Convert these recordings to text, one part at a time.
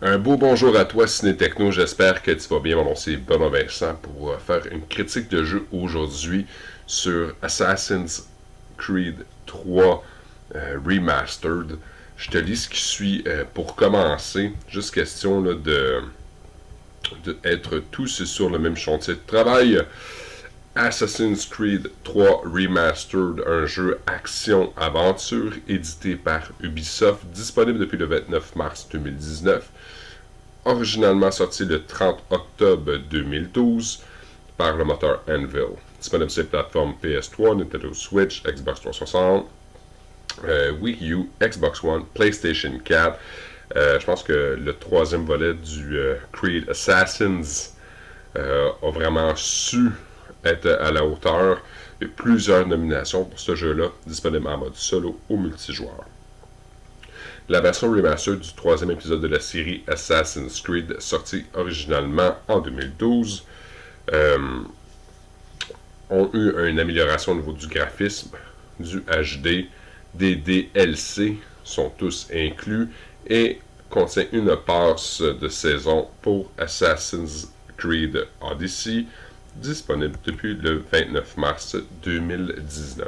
Un beau bonjour à toi, Ciné Techno. J'espère que tu vas bien. Mon nom c'est Benoît Vincent pour faire une critique de jeu aujourd'hui sur Assassin's Creed 3 Remastered. Je te lis ce qui suit pour commencer. Juste question là, de être tous sur le même chantier de travail. Assassin's Creed 3 Remastered, un jeu action-aventure édité par Ubisoft, disponible depuis le 29 mars 2019, originalement sorti le 30 octobre 2012 par le moteur Anvil. Disponible sur les plateformes PS3, Nintendo Switch, Xbox 360, Wii U, Xbox One, PlayStation 4. Je pense que le troisième volet du Creed Assassins a vraiment su être à la hauteur. Il y a plusieurs nominations pour ce jeu-là, disponible en mode solo ou multijoueur. La version remastered du troisième épisode de la série Assassin's Creed, sorti originalement en 2012, ont eu une amélioration au niveau du graphisme, du HD, des DLC sont tous inclus et contient une passe de saison pour Assassin's Creed Odyssey, disponible depuis le 29 mars 2019.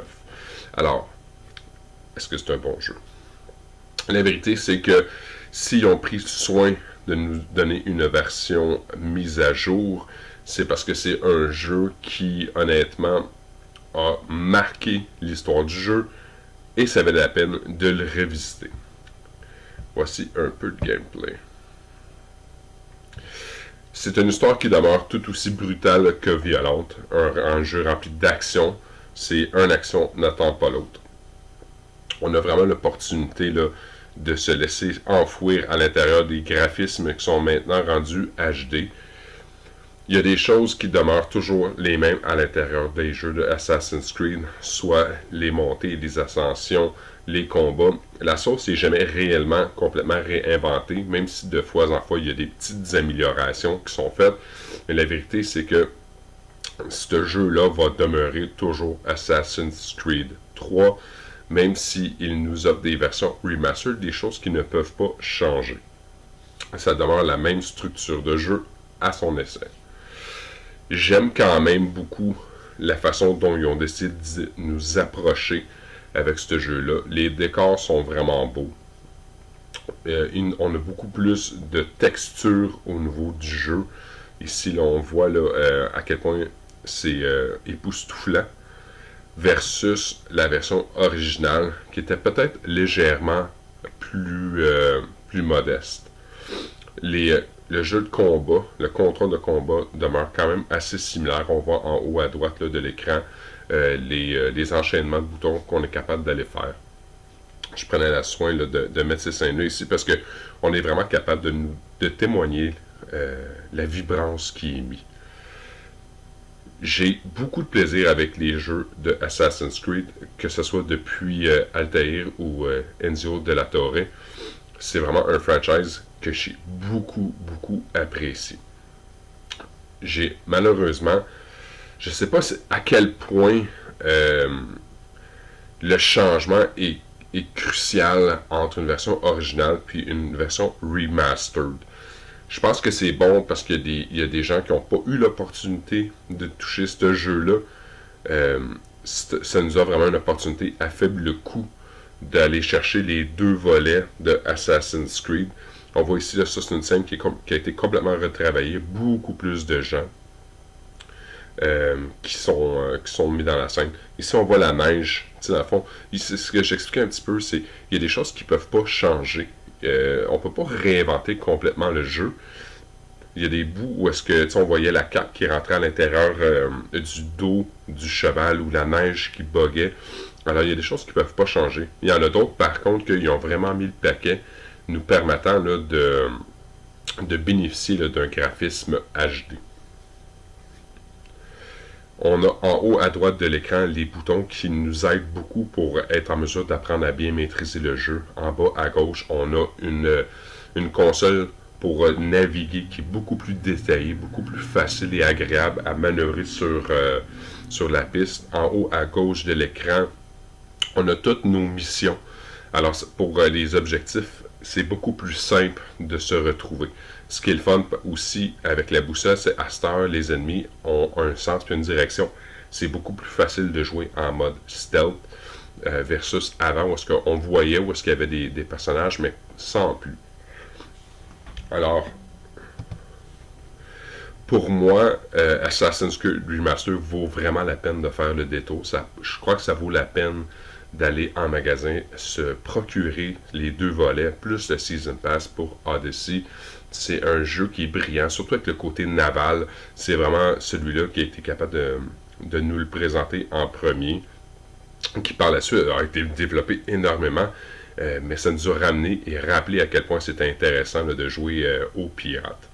Alors, est-ce que c'est un bon jeu? La vérité, c'est que s'ils ont pris soin de nous donner une version mise à jour, c'est parce que c'est un jeu qui, honnêtement, a marqué l'histoire du jeu et ça valait la peine de le revisiter. Voici un peu de gameplay. C'est une histoire qui demeure tout aussi brutale que violente. Un jeu rempli d'action. C'est une action n'attend pas l'autre. On a vraiment l'opportunité là, de se laisser enfouir à l'intérieur des graphismes qui sont maintenant rendus HD. Il y a des choses qui demeurent toujours les mêmes à l'intérieur des jeux de Assassin's Creed, soit les montées et les ascensions, les combats. La sauce n'est jamais réellement complètement réinventée, même si de fois en fois il y a des petites améliorations qui sont faites. Mais la vérité, c'est que ce jeu-là va demeurer toujours Assassin's Creed 3, même s'il nous offre des versions remastered, des choses qui ne peuvent pas changer. Ça demeure la même structure de jeu à son essai. J'aime quand même beaucoup la façon dont ils ont décidé de nous approcher avec ce jeu-là. Les décors sont vraiment beaux. On a beaucoup plus de texture au niveau du jeu. Ici, là, on voit là, à quel point c'est époustouflant versus la version originale qui était peut-être légèrement plus modeste. Le jeu de combat, le contrôle de combat demeure quand même assez similaire. On voit en haut à droite là, de l'écran les enchaînements de boutons qu'on est capable d'aller faire. Je prenais la soin là, de mettre ces scènes-là ici parce qu'on est vraiment capable de témoigner la vibrance qui est mise. J'ai beaucoup de plaisir avec les jeux de Assassin's Creed, que ce soit depuis Altair ou Ezio de la Torre. C'est vraiment un franchise que j'ai beaucoup apprécié. J'ai malheureusement, je ne sais pas à quel point le changement est crucial entre une version originale puis une version remastered. Je pense que c'est bon parce qu'il y a des gens qui n'ont pas eu l'opportunité de toucher ce jeu-là. Ça nous a vraiment une opportunité à faible coût d'aller chercher les deux volets de Assassin's Creed. On voit ici, là, ça c'est une scène qui a été complètement retravaillée. Beaucoup plus de gens qui sont mis dans la scène. Ici, on voit la neige. Dans le fond, ici, ce que j'expliquais un petit peu, c'est qu'il y a des choses qui ne peuvent pas changer. On ne peut pas réinventer complètement le jeu. Il y a des bouts où est-ce que on voyait la carte qui rentrait à l'intérieur du dos du cheval ou la neige qui buguait. Alors, il y a des choses qui ne peuvent pas changer. Il y en a d'autres, par contre, qu'ils ont vraiment mis le paquet, nous permettant là, de bénéficier là, d'un graphisme HD. On a en haut à droite de l'écran les boutons qui nous aident beaucoup pour être en mesure d'apprendre à bien maîtriser le jeu. En bas à gauche, on a une console pour naviguer qui est beaucoup plus détaillée, beaucoup plus facile et agréable à manœuvrer sur la piste. En haut à gauche de l'écran, on a toutes nos missions. Alors, pour les objectifs, c'est beaucoup plus simple de se retrouver. Ce qui est le fun aussi avec la boussole, c'est à cette heure, les ennemis ont un sens et une direction. C'est beaucoup plus facile de jouer en mode stealth versus avant où est-ce qu'on voyait où est-ce qu'il y avait des personnages, mais sans plus. Alors, pour moi, Assassin's Creed Remastered vaut vraiment la peine de faire le détour. Je crois que ça vaut la peine d'aller en magasin, se procurer les 2 volets, plus le Season Pass pour Odyssey. C'est un jeu qui est brillant, surtout avec le côté naval. C'est vraiment celui-là qui a été capable de nous le présenter en premier, qui par la suite a été développé énormément, mais ça nous a ramené et rappelé à quel point c'était intéressant là, de jouer aux pirates.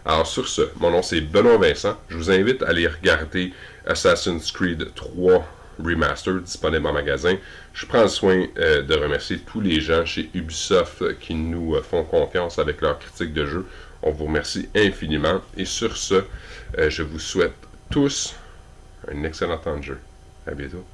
Alors sur ce, mon nom c'est Benoît Vincent. Je vous invite à aller regarder Assassin's Creed 3 Remastered disponible en magasin. Je prends le soin de remercier tous les gens chez Ubisoft qui nous font confiance avec leur critique de jeu. On vous remercie infiniment. Et sur ce, je vous souhaite tous un excellent temps de jeu. À bientôt.